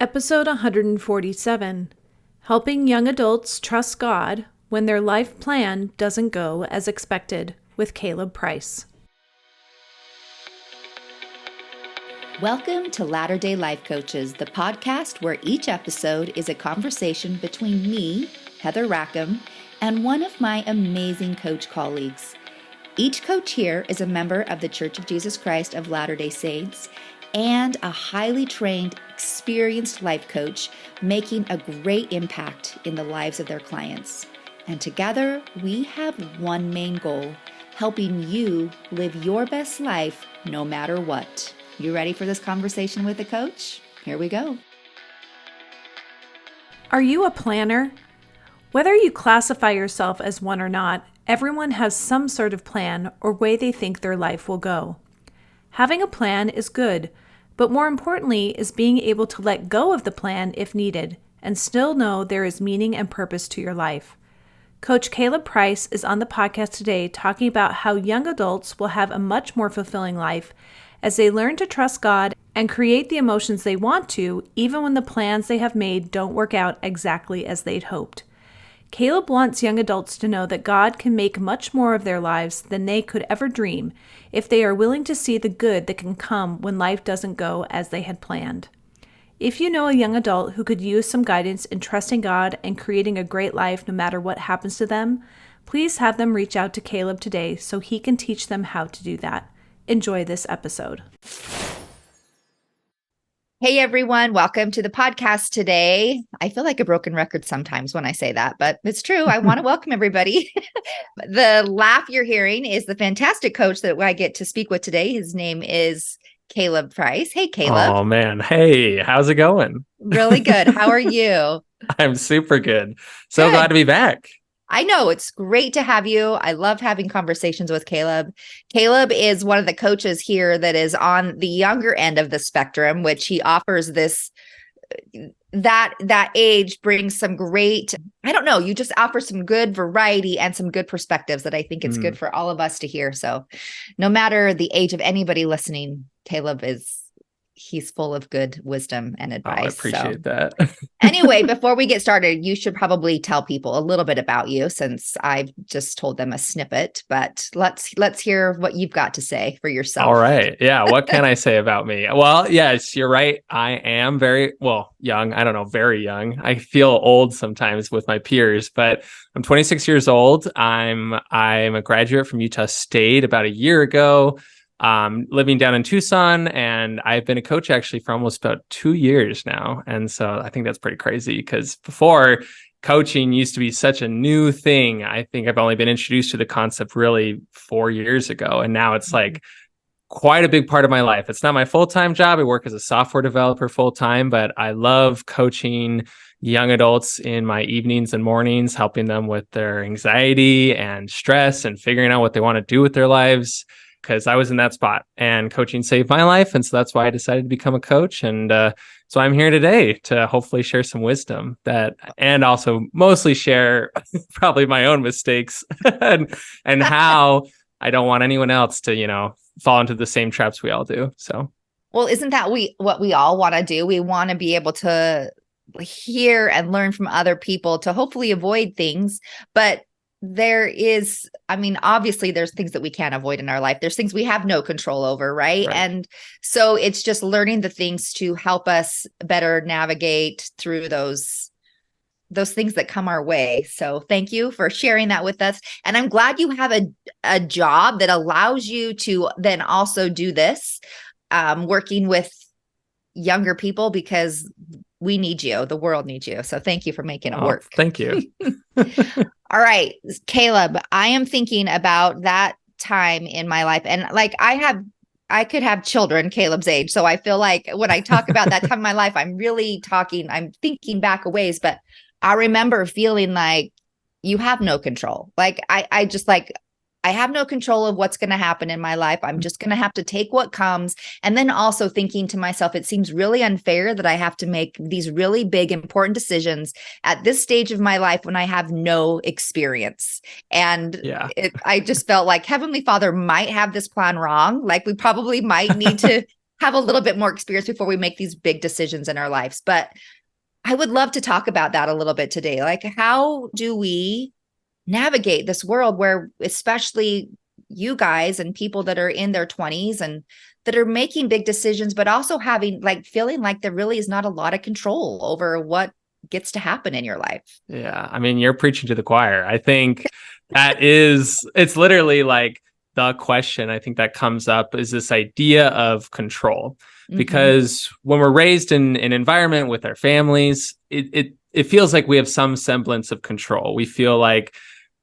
Episode 147, Helping Young Adults Trust God When Their Life Plan Doesn't Go as Expected, with Caleb Price. Welcome to Latter-day Life Coaches, the podcast where each episode is a conversation between me, Heather Rackham, and one of my amazing coach colleagues. Each coach here is a member of the Church of Jesus Christ of Latter-day Saints and a highly trained, experienced life coach making a great impact in the lives of their clients. And together, we have one main goal, helping you live your best life no matter what. You ready for this conversation with a coach? Here we go. Are you a planner? Whether you classify yourself as one or not, everyone has some sort of plan or way they think their life will go. Having a plan is good, but more importantly is being able to let go of the plan if needed and still know there is meaning and purpose to your life. Coach Caleb Price is on the podcast today talking about how young adults will have a much more fulfilling life as they learn to trust God and create the emotions they want to, even when the plans they have made don't work out exactly as they'd hoped. Caleb wants young adults to know that God can make much more of their lives than they could ever dream if they are willing to see the good that can come when life doesn't go as they had planned. If you know a young adult who could use some guidance in trusting God and creating a great life no matter what happens to them, please have them reach out to Caleb today so he can teach them how to do that. Enjoy this episode. Hey everyone, welcome to the podcast today. I feel like a broken record sometimes when I say that, but it's true. I want to welcome everybody. The laugh you're hearing is the fantastic coach that I get to speak with today. His name is Caleb Price. Hey, Caleb. Oh man. Hey, how's it going? Really good. How are you? I'm super good. So Good. glad to be back. I know it's great to have you. I love having conversations with Caleb. Caleb is one of the coaches here that is on the younger end of the spectrum, which he offers this, that age brings some great, I don't know, you just offer some good variety and some good perspectives that I think it's good for all of us to hear. So no matter the age of anybody listening, Caleb he's full of good wisdom and advice. I appreciate that. Anyway, before we get started, you should probably tell people a little bit about you since I've just told them a snippet, but let's hear what you've got to say for yourself. All right. Yeah. What can I say about me? Well, yes, you're right. I am very, young. I don't know, very young. I feel old sometimes with my peers, but I'm 26 years old. I'm a graduate from Utah State about a year ago. Living down in Tucson, and I've been a coach actually for almost about 2 years now. And so I think that's pretty crazy because before, coaching used to be such a new thing. I think I've only been introduced to the concept really 4 years ago. And now it's like quite a big part of my life. It's not my full-time job. I work as a software developer full-time, but I love coaching young adults in my evenings and mornings, helping them with their anxiety and stress and figuring out what they want to do with their lives. Because I was in that spot and coaching saved my life. And so that's why I decided to become a coach. And so I'm here today to hopefully share some wisdom and also mostly share probably my own mistakes and how I don't want anyone else to, fall into the same traps we all do. So, well, isn't that what we all want to do? We want to be able to hear and learn from other people to hopefully avoid things. But obviously there's things that we can't avoid in our life. There's things we have no control over, right? And so it's just learning the things to help us better navigate through those things that come our way. So thank you for sharing that with us. And I'm glad you have a job that allows you to then also do this, working with younger people because we need you. The world needs you. So thank you for making it work. Thank you. All right, Caleb, I am thinking about that time in my life. And like I could have children Caleb's age. So I feel like when I talk about that time in my life, I'm thinking back a ways, but I remember feeling like you have no control. Like I have no control of what's going to happen in my life. I'm just going to have to take what comes. And then also thinking to myself, it seems really unfair that I have to make these really big, important decisions at this stage of my life when I have no experience. And I just felt like Heavenly Father might have this plan wrong. Like we probably might need to have a little bit more experience before we make these big decisions in our lives. But I would love to talk about that a little bit today. Like, how do we navigate this world where, especially you guys and people that are in their 20s and that are making big decisions, but also feeling like there really is not a lot of control over what gets to happen in your life? Yeah. I mean, you're preaching to the choir. I think it's literally like the question I think that comes up is this idea of control. Because when we're raised in an environment with our families, it feels like we have some semblance of control. We feel like,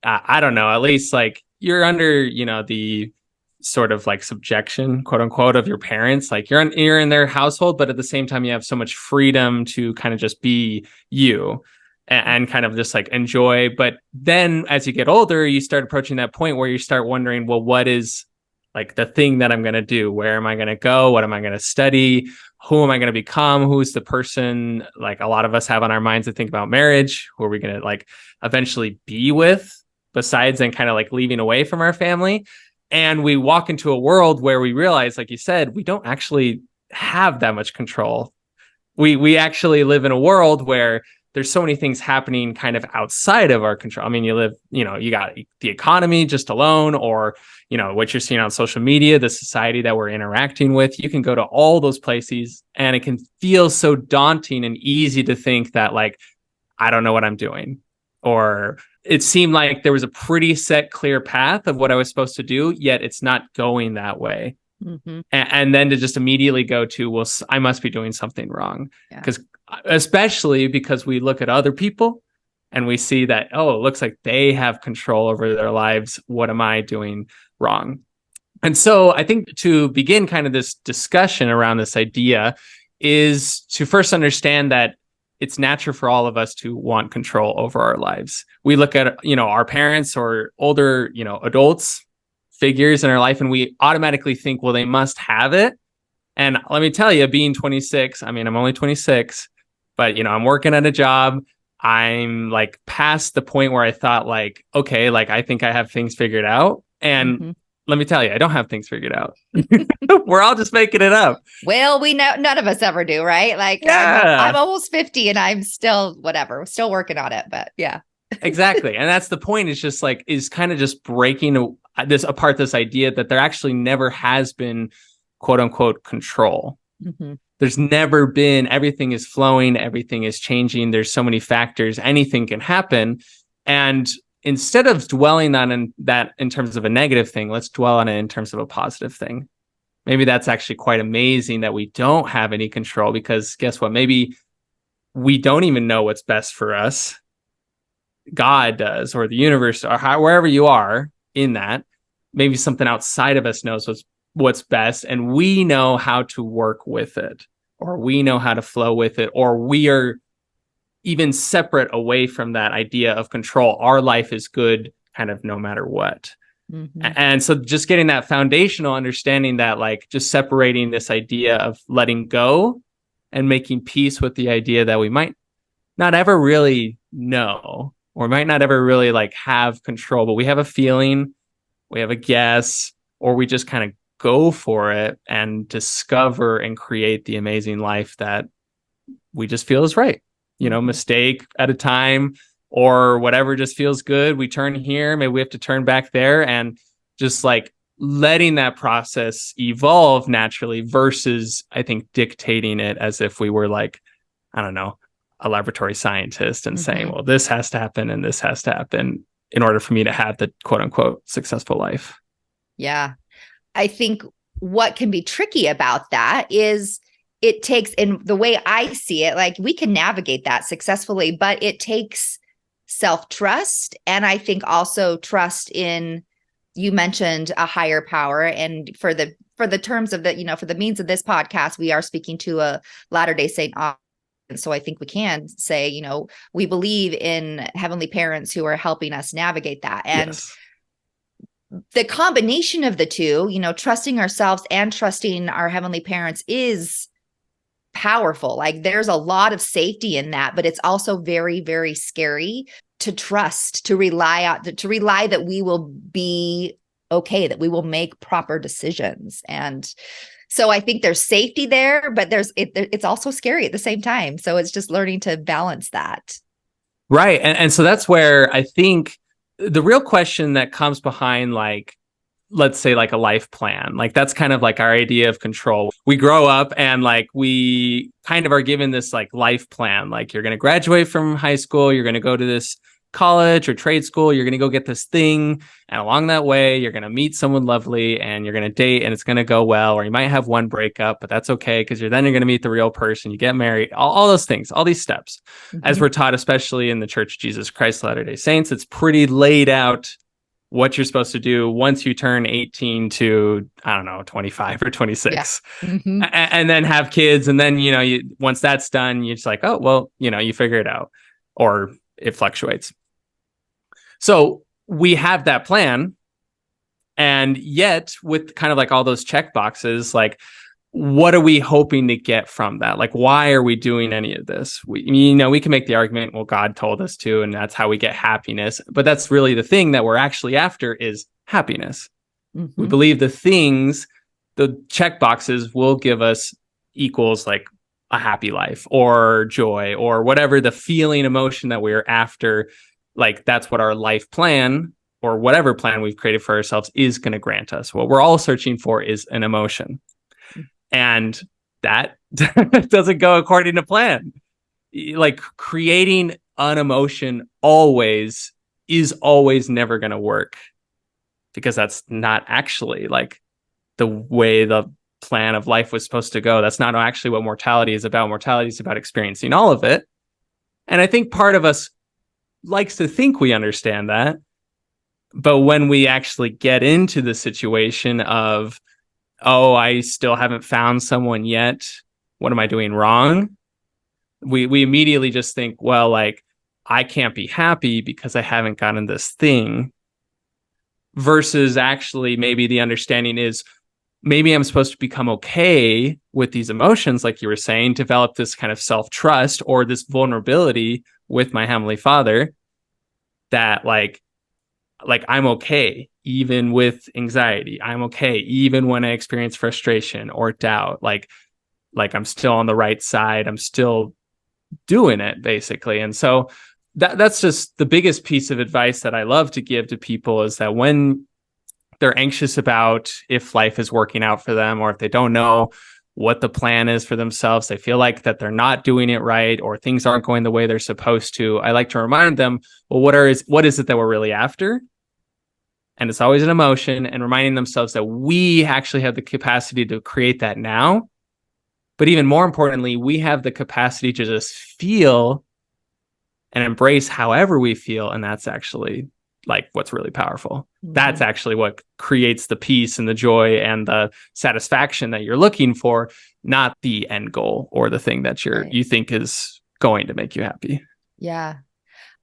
I don't know, at least like you're under, the sort of like subjection, quote unquote, of your parents. Like you're in their household, but at the same time, you have so much freedom to kind of just be you and kind of just like enjoy. But then as you get older, you start approaching that point where you start wondering, well, what is like the thing that I'm going to do? Where am I going to go? What am I going to study? Who am I going to become? Who's the person like a lot of us have on our minds to think about marriage? Who are we going to like eventually be with besides and kind of like leaving away from our family? And we walk into a world where we realize, like you said, we don't actually have that much control. We actually live in a world where there's so many things happening kind of outside of our control. I mean, you got the economy just alone, or, what you're seeing on social media, the society that we're interacting with. You can go to all those places and it can feel so daunting and easy to think that like, I don't know what I'm doing. Or it seemed like there was a pretty set, clear path of what I was supposed to do, yet it's not going that way. And then to just immediately go to, well, I must be doing something wrong. Because especially because we look at other people and we see that, oh, it looks like they have control over their lives. What am I doing wrong? And so I think to begin kind of this discussion around this idea is to first understand that it's natural for all of us to want control over our lives. We look at, our parents or older, adults, figures in our life, and we automatically think, well, they must have it. And let me tell you, being 26, I mean, I'm only 26, but, I'm working at a job. I'm like past the point where I thought like, okay, like I think I have things figured out. And let me tell you, I don't have things figured out. We're all just making it up. Well, we know none of us ever do, right? Like I'm almost 50 and I'm still still working on it, but yeah. Exactly. And that's the point, is kind of just breaking this idea that there actually never has been quote unquote control. There's never been, everything is flowing, everything is changing. There's so many factors, anything can happen. And instead of dwelling on that in terms of a negative thing, let's dwell on it in terms of a positive thing. Maybe that's actually quite amazing that we don't have any control, because guess what? Maybe we don't even know what's best for us. God does, or the universe, or wherever you are in that. Maybe something outside of us knows what's best, and we know how to work with it, or we know how to flow with it, or we are even separate away from that idea of control. Our life is good kind of no matter what. And so just getting that foundational understanding that like just separating this idea of letting go and making peace with the idea that we might not ever really know, or might not ever really like have control, but we have a feeling, we have a guess, or we just kind of go for it and discover and create the amazing life that we just feel is right. Mistake at a time or whatever just feels good. We turn here, maybe we have to turn back there, and just like letting that process evolve naturally versus, I think, dictating it as if we were like, I don't know, a laboratory scientist and saying, well, this has to happen and this has to happen in order for me to have the quote unquote successful life. Yeah. I think what can be tricky about that is it takes, in the way I see it, like we can navigate that successfully, but it takes self-trust. And I think also trust in, you mentioned a higher power. And for the terms of for the means of this podcast, we are speaking to a Latter-day Saint. And so I think we can say, we believe in heavenly parents who are helping us navigate that. And yes. The combination of the two, trusting ourselves and trusting our heavenly parents is powerful. Like there's a lot of safety in that, but it's also very, very scary to trust, to rely that we will be okay, that we will make proper decisions. And So I think there's safety there, but it's also scary at the same time. So it's just learning to balance that. Right. And so that's where I think the real question that comes behind, like, let's say like a life plan, like that's kind of like our idea of control. We grow up and like we kind of are given this like life plan, like you're going to graduate from high school, you're going to go to this college or trade school, you're going to go get this thing, and along that way you're going to meet someone lovely and you're going to date and it's going to go well, or you might have one breakup, but that's okay because you're going to meet the real person, you get married, all those things, all these steps. As we're taught, especially in the Church of Jesus Christ of Latter-day Saints, it's pretty laid out what you're supposed to do once you turn 18 to, I don't know, 25 or 26, and then have kids. And then, once that's done, you're just like, oh, well, you figure it out, or it fluctuates. So we have that plan. And yet with kind of like all those check boxes, like, what are we hoping to get from that? Like, why are we doing any of this? We can make the argument, well, God told us to, and that's how we get happiness. But that's really the thing that we're actually after is happiness. We believe the check boxes will give us equals like a happy life or joy or whatever the feeling, emotion that we're after. Like, that's what our life plan or whatever plan we've created for ourselves is going to grant us. What we're all searching for is an emotion. And that doesn't go according to plan. Like, creating an emotion is always never going to work, because that's not actually like the way the plan of life was supposed to go. That's not actually what mortality is about. Mortality is about experiencing all of it. And I think part of us likes to think we understand that. But when we actually get into the situation of, oh, I still haven't found someone yet, what am I doing wrong? We immediately just think, well, like, I can't be happy because I haven't gotten this thing. Versus actually maybe the understanding is, maybe I'm supposed to become okay with these emotions, like you were saying, develop this kind of self-trust or this vulnerability with my Heavenly Father, that like I'm okay even with anxiety. I'm okay even when I experience frustration or doubt. Like I'm still on the right side. I'm still doing it, basically. And so that's just the biggest piece of advice that I love to give to people, is that when they're anxious about if life is working out for them, or if they don't know what the plan is for themselves, they feel like that they're not doing it right, or things aren't going the way they're supposed to, I like to remind them, well, what is it that we're really after? And it's always an emotion, and reminding themselves that we actually have the capacity to create that now. But even more importantly, we have the capacity to just feel and embrace however we feel. And that's actually like what's really powerful. That's actually what creates the peace and the joy and the satisfaction that you're looking for, not the end goal or the thing that you think is going to make you happy. Yeah.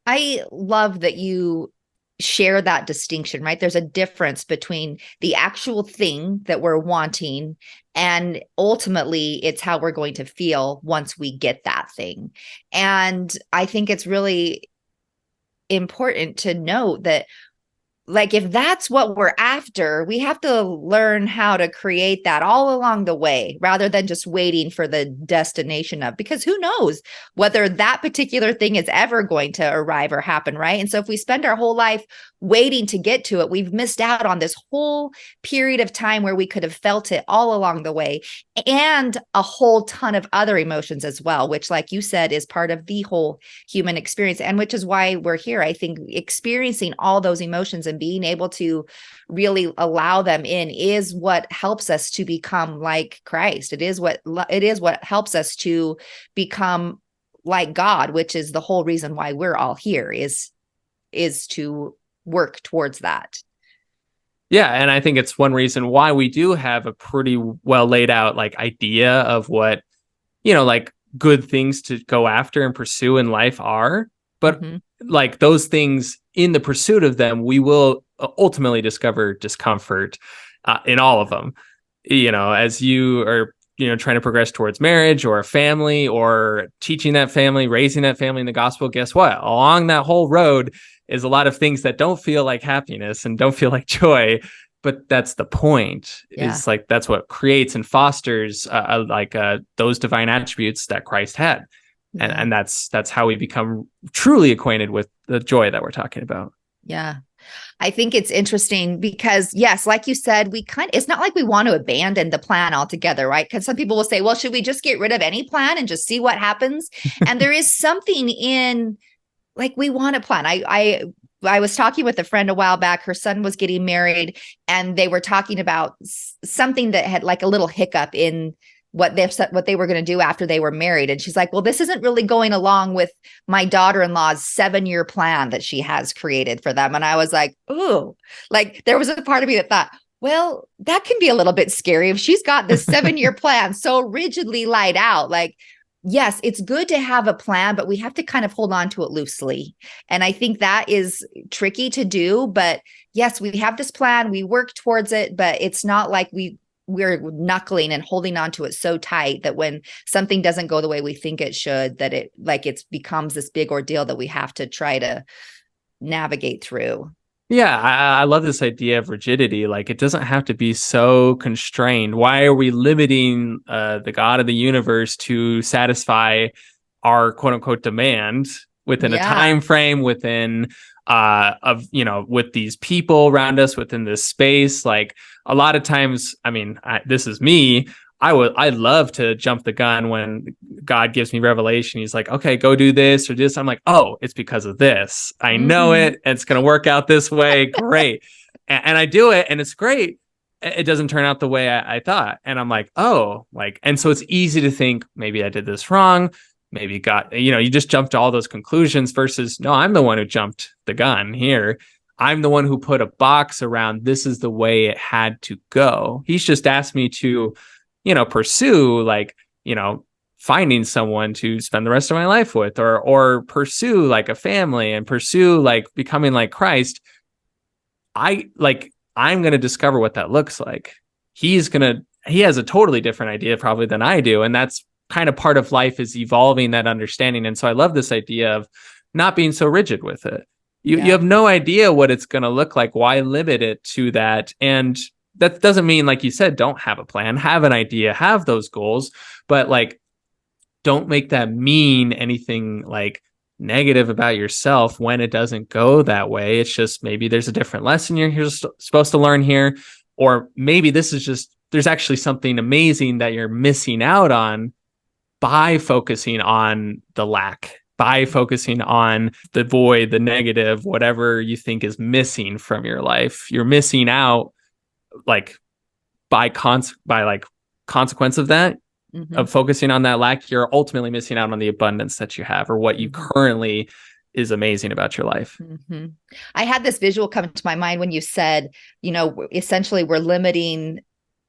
I love that you share that distinction, right? There's a difference between the actual thing that we're wanting, and ultimately it's how we're going to feel once we get that thing. And I think it's really important to note that, like, if that's what we're after, we have to learn how to create that all along the way, rather than just waiting for the destination of, because who knows whether that particular thing is ever going to arrive or happen, right? And so if we spend our whole life waiting to get to it, we've missed out on this whole period of time where we could have felt it all along the way, and a whole ton of other emotions as well, which, like you said, is part of the whole human experience, and which is why we're here. I think experiencing all those emotions and being able to really allow them in is what helps us to become like Christ. It is what helps us to become like God, which is the whole reason why we're all here, is to work towards that. Yeah. And I think it's one reason why we do have a pretty well laid out like idea of what, like good things to go after and pursue in life are. But like those things, in the pursuit of them, we will ultimately discover discomfort in all of them. As you are, trying to progress towards marriage or a family, or teaching that family, raising that family in the gospel, guess what? Along that whole road is a lot of things that don't feel like happiness and don't feel like joy, but that's the point. Yeah. Is like that's what creates and fosters those divine attributes that Christ had. And that's how we become truly acquainted with the joy that we're talking about. Yeah. I think it's interesting because, yes, like you said, it's not like we want to abandon the plan altogether, right? Because some people will say, well, should we just get rid of any plan and just see what happens? And there is something in, like, we want a plan. I was talking with a friend a while back. Her son was getting married, and they were talking about something that had like a little hiccup in what they were going to do after they were married. And she's like, well, this isn't really going along with my daughter-in-law's 7-year plan that she has created for them. And I was like, ooh, like there was a part of me that thought, well, that can be a little bit scary if she's got this 7-year plan so rigidly laid out. Like, yes, it's good to have a plan, but we have to kind of hold on to it loosely. And I think that is tricky to do. But yes, we have this plan, we work towards it, but it's not like we're knuckling and holding on to it so tight that when something doesn't go the way we think it should, that it becomes this big ordeal that we have to try to navigate through. Yeah, I love this idea of rigidity. Like, it doesn't have to be so constrained. Why are we limiting the God of the universe to satisfy our quote unquote demand within a time frame, within with these people around us, within this space? Like, a lot of times, I mean, this is me. I'd love to jump the gun when God gives me revelation. He's like, okay, go do this or this. I'm like, oh, it's because of this. I know it. And it's going to work out this way. Great. And I do it and it's great. It doesn't turn out the way I thought. And I'm like, oh, and so it's easy to think maybe I did this wrong. Maybe God, you just jumped to all those conclusions versus, no, I'm the one who jumped the gun here. I'm the one who put a box around this is the way it had to go. He's just asked me to, pursue finding someone to spend the rest of my life with, or pursue like a family and pursue like becoming like Christ. I'm going to discover what that looks like. He has a totally different idea probably than I do. And that's kind of part of life, is evolving that understanding. And so I love this idea of not being so rigid with it. You have no idea what it's going to look like. Why limit it to that? And that doesn't mean, like you said, don't have a plan, have an idea, have those goals, but don't make that mean anything like negative about yourself when it doesn't go that way. It's just, maybe there's a different lesson you're supposed to learn here, or maybe this is just, there's actually something amazing that you're missing out on by focusing on the lack, by focusing on the void, the negative, whatever you think is missing from your life. You're missing out by consequence of that, of focusing on that lack. You're ultimately missing out on the abundance that you have, or what you currently is amazing about your life. I had this visual come to my mind when you said, essentially we're limiting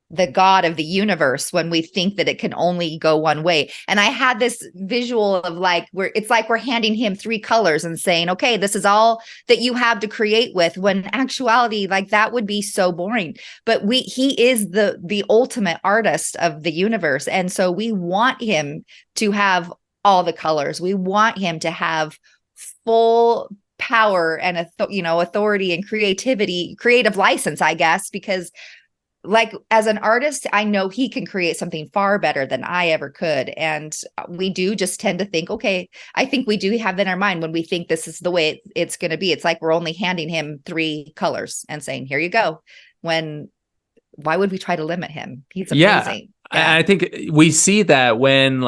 the God of the universe when we think that it can only go one way. And I had this visual of we're handing him 3 colors and saying, okay, this is all that you have to create with, when actuality, that would be so boring. But he is the ultimate artist of the universe. And so we want him to have all the colors. We want him to have full power and authority and creative license, I guess, because as an artist, I know he can create something far better than I ever could. And we do just tend to think, okay, I think we do have in our mind when we think this is the way it's going to be. It's like we're only handing him 3 colors and saying, here you go. Why would we try to limit him? He's amazing. Yeah. I think we see that when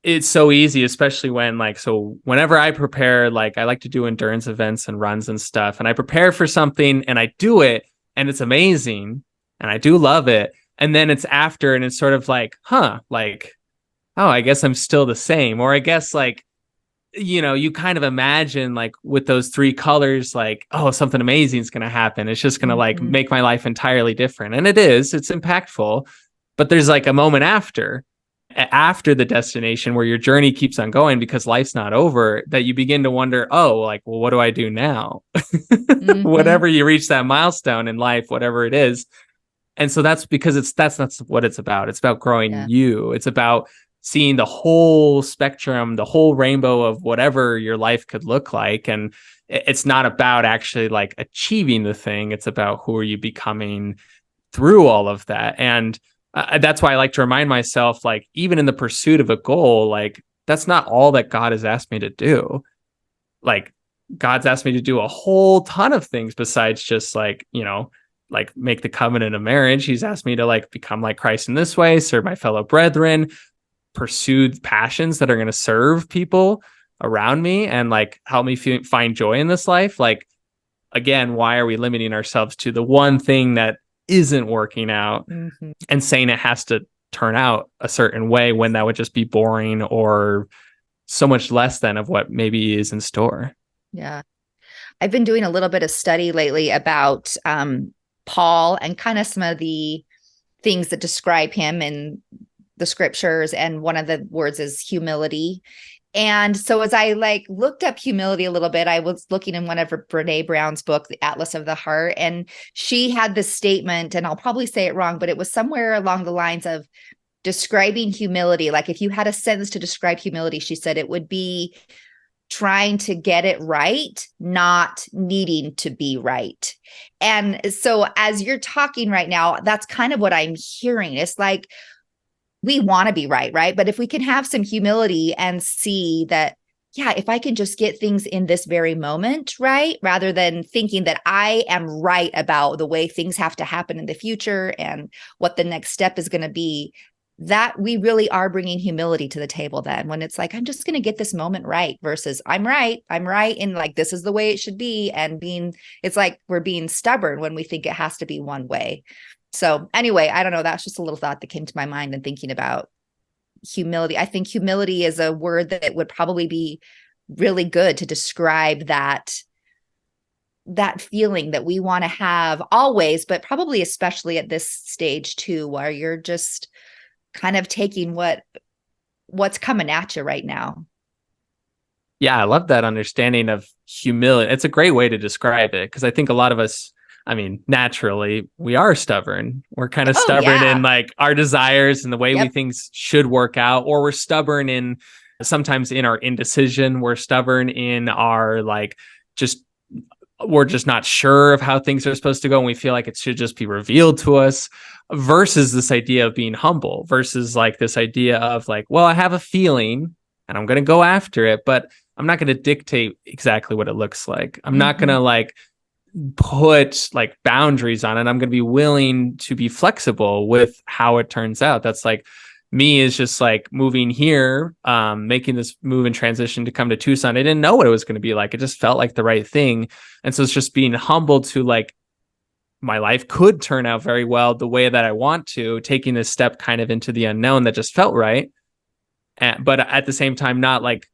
it's so easy, especially when so whenever I prepare, I like to do endurance events and runs and stuff. And I prepare for something and I do it and it's amazing. And I do love it. And then it's after, and it's sort of oh, I guess I'm still the same. Or I guess you kind of imagine with those 3 colors, oh, something amazing is going to happen. It's just going to make my life entirely different. And it's impactful, but there's a moment after the destination where your journey keeps on going because life's not over, that you begin to wonder, oh, well, what do I do now? Whatever you reach that milestone in life, whatever it is. And so that's because that's what it's about. It's about growing you. It's about seeing the whole spectrum, the whole rainbow of whatever your life could look like. And it's not about actually like achieving the thing. It's about who are you becoming through all of that. And that's why I like to remind myself, like, even in the pursuit of a goal, like, that's not all that God has asked me to do. Like, God's asked me to do a whole ton of things besides just like, like make the covenant of marriage. He's asked me to like become like Christ in this way, serve my fellow brethren, pursue passions that are going to serve people around me and like help me find joy in this life. Like, again, why are we limiting ourselves to the one thing that isn't working out and saying it has to turn out a certain way when that would just be boring or so much less than of what maybe is in store? Yeah. I've been doing a little bit of study lately about Paul and kind of some of the things that describe him in the scriptures. And one of the words is humility. And so as I like looked up humility a little bit, I was looking in one of Brene Brown's book, The Atlas of the Heart. And she had this statement, and I'll probably say it wrong, but it was somewhere along the lines of describing humility. Like if you had a sentence to describe humility, she said it would be trying to get it right, not needing to be right. And so as you're talking right now, that's kind of what I'm hearing. It's like, we want to be right, right? But if we can have some humility and see that, yeah, if I can just get things in this very moment, right? Rather than thinking that I am right about the way things have to happen in the future and what the next step is going to be, that we really are bringing humility to the table then, when it's like, I'm just going to get this moment right versus I'm right. And like, this is the way it should be. And it's like we're being stubborn when we think it has to be one way. So anyway, I don't know. That's just a little thought that came to my mind and thinking about humility. I think humility is a word that would probably be really good to describe that feeling that we want to have always, but probably especially at this stage too, where you're just kind of taking what's coming at you right now. Yeah, I love that understanding of humility. It's a great way to describe it, because I think a lot of us, I mean, naturally, we are stubborn. We're kind of stubborn in like our desires and the way we things should work out, or we're stubborn in sometimes in our indecision. We're stubborn in our like we're just not sure of how things are supposed to go, and we feel like it should just be revealed to us, versus this idea of being humble, versus like this idea of like, well, I have a feeling and I'm going to go after it, but I'm not going to dictate exactly what it looks like. I'm not going to like put like boundaries on it. I'm going to be willing to be flexible with how it turns out. That's like me is just like moving here, making this move and transition to come to Tucson. I didn't know what it was going to be like. It just felt like the right thing. And so it's just being humble to like, my life could turn out very well the way that I want to, taking this step kind of into the unknown that just felt right. But at the same time, not like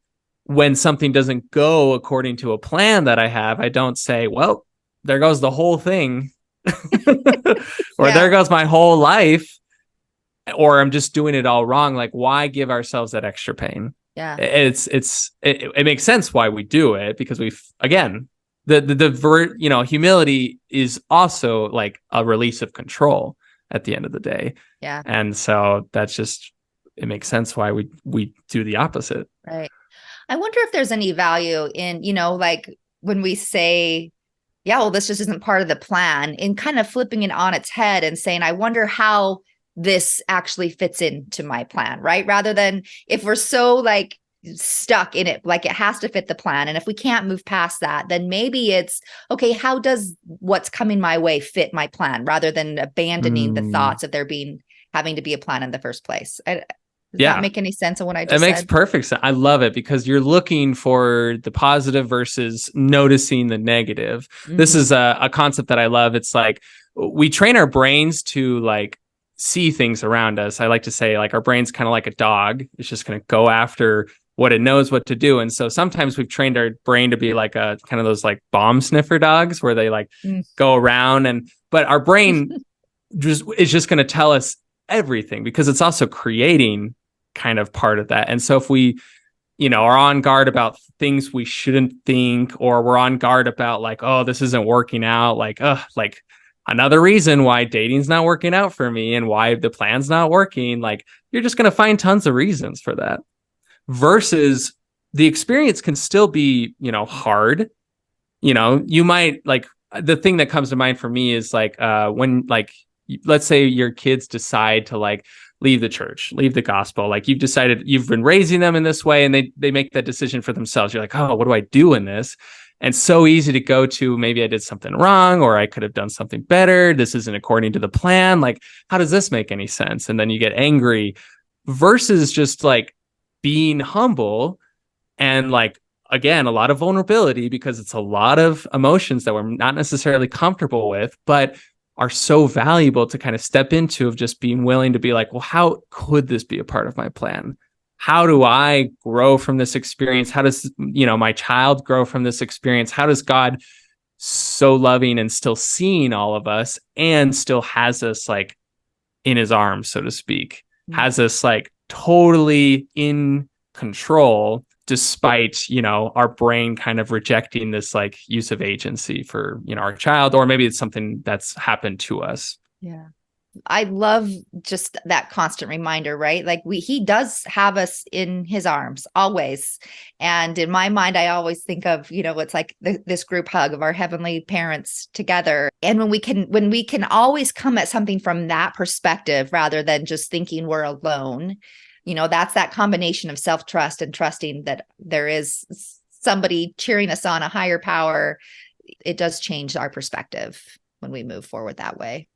when something doesn't go according to a plan that I have, I don't say, well, there goes the whole thing, or there goes my whole life, or I'm just doing it all wrong. Like, why give ourselves that extra pain? Yeah. It makes sense why we do it, because again, humility is also like a release of control at the end of the day. Yeah. And so it makes sense why we do the opposite. Right. I wonder if there's any value in, like when we say, yeah, well, this just isn't part of the plan, in kind of flipping it on its head and saying, I wonder how this actually fits into my plan, right? Rather than if we're so like stuck in it, like it has to fit the plan. And if we can't move past that, then maybe it's, okay, how does what's coming my way fit my plan, rather than abandoning the thoughts of having to be a plan in the first place. Does that make any sense of what I just said? It makes perfect sense. I love it, because you're looking for the positive versus noticing the negative. This is a concept that I love. It's like we train our brains to like see things around us. I like to say like our brain's kind of like a dog. It's just going to go after what it knows what to do. And so sometimes we've trained our brain to be like a kind of those like bomb sniffer dogs, where they like go around but our brain is just going to tell us everything, because it's also creating kind of part of that. And so if we, are on guard about things we shouldn't think, or we're on guard about like, oh, this isn't working out, like another reason why dating's not working out for me and why the plan's not working. Like, you're just going to find tons of reasons for that. Versus the experience can still be, hard. You might like, the thing that comes to mind for me is like, when like, let's say your kids decide to like leave the church, leave the gospel. Like, you've decided, you've been raising them in this way, and they make that decision for themselves. You're like, oh, what do I do in this? And so easy to go to, maybe I did something wrong, or I could have done something better. This isn't according to the plan. Like, how does this make any sense? And then you get angry, versus just like being humble and like, again, a lot of vulnerability, because it's a lot of emotions that we're not necessarily comfortable with, but are so valuable to kind of step into, of just being willing to be like, well, how could this be a part of my plan? How do I grow from this experience? How does, my child grow from this experience? How does God, so loving and still seeing all of us, and still has us like in his arms, so to speak, has us like totally in control, despite, our brain kind of rejecting this like use of agency for, our child, or maybe it's something that's happened to us. Yeah. I love just that constant reminder, right? Like he does have us in his arms always. And in my mind, I always think of, it's like this group hug of our heavenly parents together. And when we can always come at something from that perspective, rather than just thinking we're alone, that's that combination of self-trust and trusting that there is somebody cheering us on, a higher power. It does change our perspective when we move forward that way.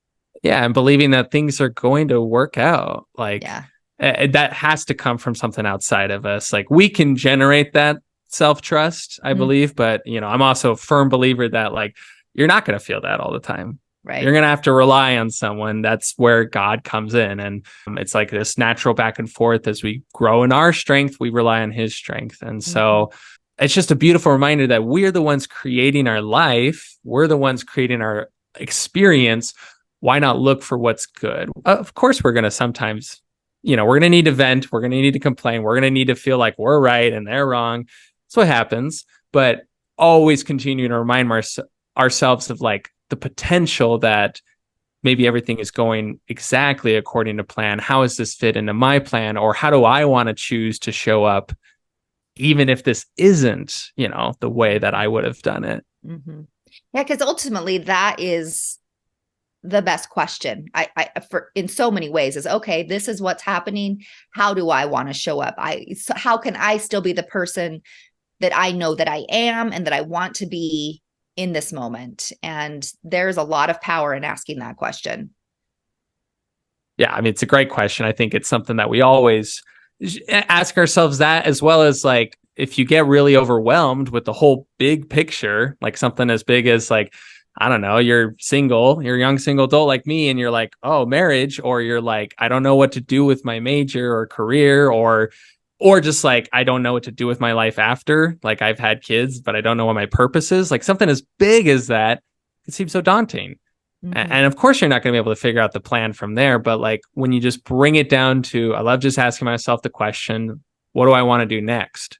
Yeah, and believing that things are going to work out. Like, yeah. That has to come from something outside of us. Like, we can generate that self-trust, I believe, but I'm also a firm believer that like, you're not going to feel that all the time. Right. You're going to have to rely on someone. That's where God comes in. And it's like this natural back and forth. As we grow in our strength, we rely on his strength. And so it's just a beautiful reminder that we're the ones creating our life. We're the ones creating our experience. Why not look for what's good? Of course, we're going to sometimes, we're going to need to vent. We're going to need to complain. We're going to need to feel like we're right and they're wrong. That's what happens. But always continue to remind ourselves of like the potential that maybe everything is going exactly according to plan. How does this fit into my plan? Or how do I want to choose to show up, even if this isn't, the way that I would have done it? Mm-hmm. Yeah, because ultimately that is the best question. I for in so many ways is, okay, this is what's happening. How do I want to show up? How can I still be the person that I know that I am and that I want to be in this moment? And there's a lot of power in asking that question. Yeah, I mean, it's a great question. I think it's something that we always ask ourselves, that, as well as like, if you get really overwhelmed with the whole big picture, like something as big as like, I don't know, you're single, you're a young single adult like me, and you're like, oh, marriage, or you're like, I don't know what to do with my major or career, or just like, I don't know what to do with my life after, like I've had kids, but I don't know what my purpose is. Like something as big as that, it seems so daunting. And of course, you're not going to be able to figure out the plan from there. But like, when you just bring it down to, I love just asking myself the question, what do I want to do next?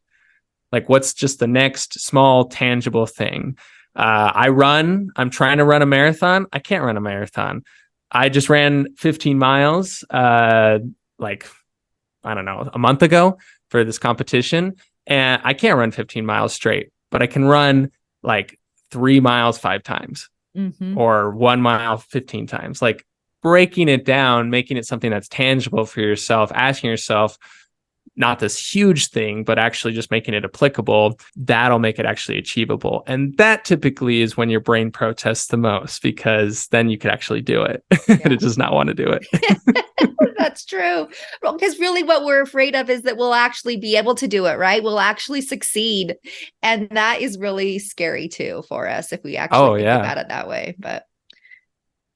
Like, what's just the next small, tangible thing? I'm trying to run a marathon. I can't run a marathon. I just ran 15 miles, like, I don't know, a month ago for this competition. And I can't run 15 miles straight, but I can run like 3 miles 5 times or 1 mile 15 times. Like, breaking it down, making it something that's tangible for yourself, asking yourself, not this huge thing, but actually just making it applicable, that'll make it actually achievable. And that typically is when your brain protests the most, because then you could actually do it. And it does not want to do it. That's true. Well, because really what we're afraid of is that we'll actually be able to do it, right? We'll actually succeed. And that is really scary too for us if we actually think about it that way. But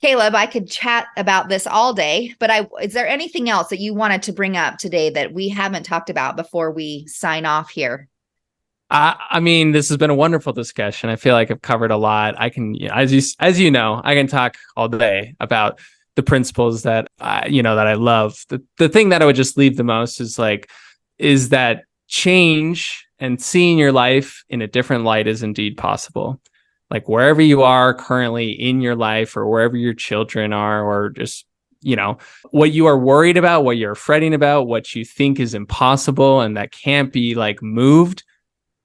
Caleb, I could chat about this all day, but is there anything else that you wanted to bring up today that we haven't talked about before we sign off here? I mean, this has been a wonderful discussion. I feel like I've covered a lot. I can, as you know, I can talk all day about the principles that that I love. The thing that I would just leave the most is that change and seeing your life in a different light is indeed possible. like wherever you are currently in your life or wherever your children are, or just, what you are worried about, what you're fretting about, what you think is impossible and that can't be like moved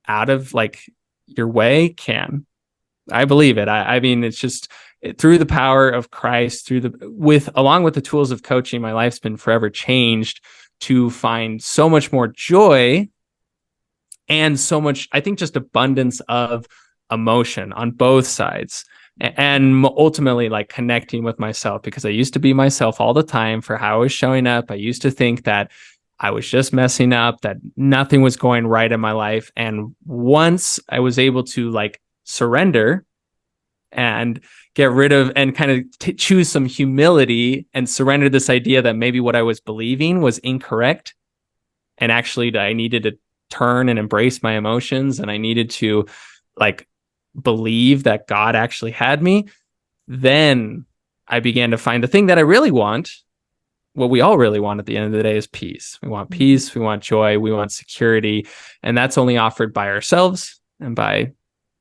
out of like your way can. I believe it. I mean, it's just through the power of Christ, along with the tools of coaching, my life's been forever changed to find so much more joy and so much, I think, just abundance of emotion on both sides. And ultimately, like connecting with myself, because I used to be myself all the time for how I was showing up. I used to think that I was just messing up, that nothing was going right in my life. And once I was able to like surrender and get rid of and kind of choose some humility and surrender this idea that maybe what I was believing was incorrect, and actually I needed to turn and embrace my emotions, and I needed to like believe that God actually had me, then I began to find the thing that I really want. What we all really want at the end of the day is peace. We want peace, we want joy, we want security, and that's only offered by ourselves and by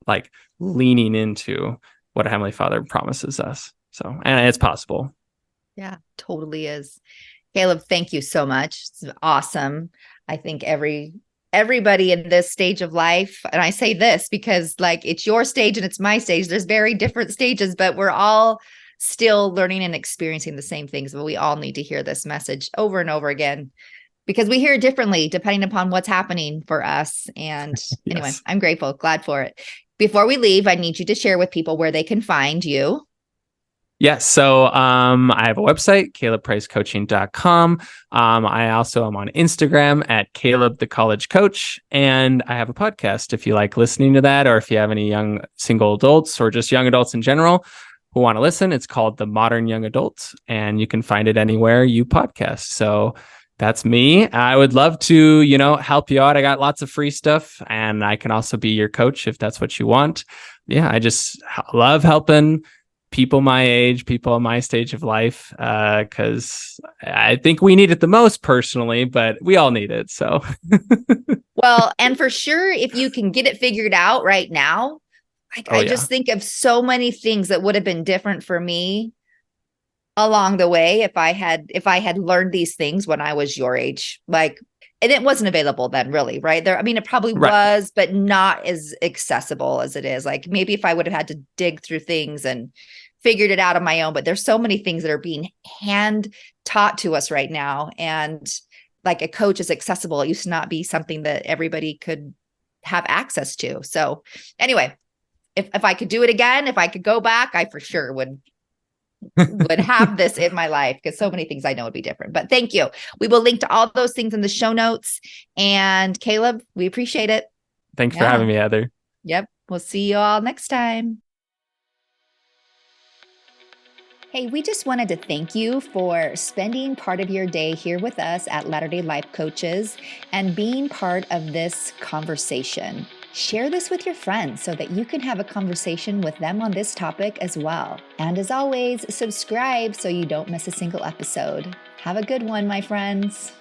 like leaning into what a Heavenly Father promises us. So, and it's possible. Yeah, totally is. Caleb, thank you so much. It's awesome. I think everybody in this stage of life, and I say this because like it's your stage and it's my stage. There's very different stages, but we're all still learning and experiencing the same things. But we all need to hear this message over and over again because we hear it differently depending upon what's happening for us. And anyway, I'm grateful, glad for it. Before we leave, I need you to share with people where they can find you. Yes. So I have a website, calebpricecoaching.com. I also am on Instagram at Caleb the College Coach. And I have a podcast if you like listening to that, or if you have any young single adults or just young adults in general who want to listen. It's called The Modern Young Adult, and you can find it anywhere you podcast. So that's me. I would love to, help you out. I got lots of free stuff, and I can also be your coach if that's what you want. Yeah, I just love helping people my age, people in my stage of life, because I think we need it the most personally, but we all need it. So, well, and for sure, if you can get it figured out right now, I just think of so many things that would have been different for me along the way if I had learned these things when I was your age, like, and it wasn't available then really, right? There, I mean, it probably was, but not as accessible as it is. Like maybe if I would have had to dig through things and figured it out on my own, but there's so many things that are being hand taught to us right now. And like a coach is accessible. It used to not be something that everybody could have access to. So anyway, if I could do it again, if I could go back, I for sure would have this in my life because so many things I know would be different. But thank you. We will link to all those things in the show notes. And Caleb, we appreciate it. Thanks for having me, Heather. Yep. We'll see you all next time. Hey, we just wanted to thank you for spending part of your day here with us at Latter-day Life Coaches and being part of this conversation. Share this with your friends so that you can have a conversation with them on this topic as well. And as always, subscribe so you don't miss a single episode. Have a good one, my friends.